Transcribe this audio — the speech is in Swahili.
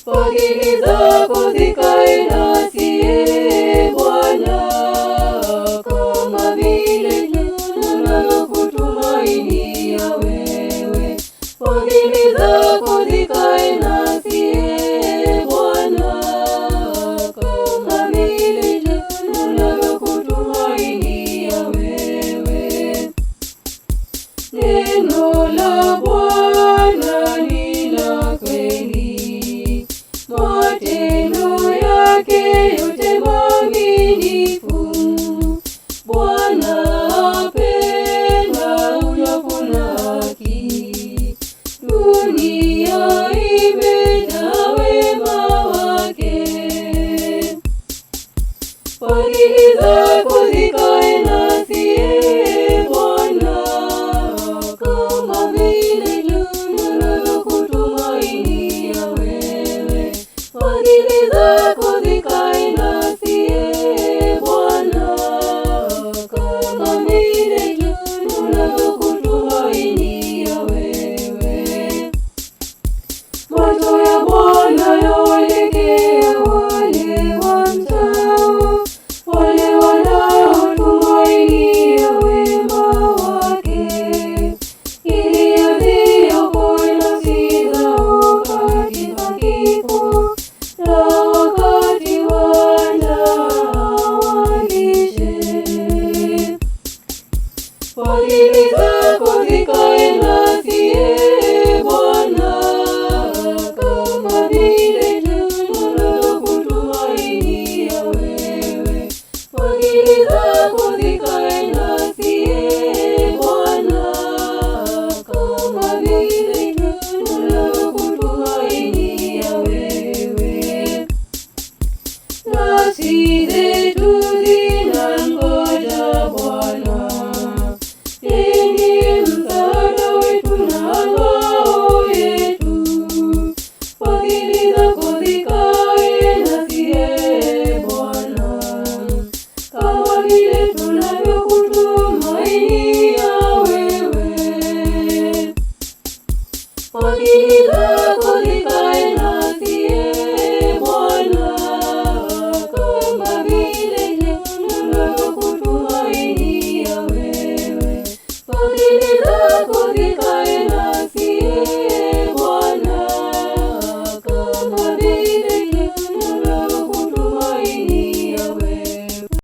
Fadhili zako zikae nasi Bwana, kama vile tunavyokutumainia wewe. Fadhili zako zikae nasi Bwana, kama vile tunavyokutumainia wewe. Neno la Bwana ni la kweli, matendo yake yote maaminifu. Bwana apenda unyofu na haki, dunia imejaa wema wake. Fadhili zako zikae nasi Bwana, kama vile tunavyokutumainia wewe. Fadhili zako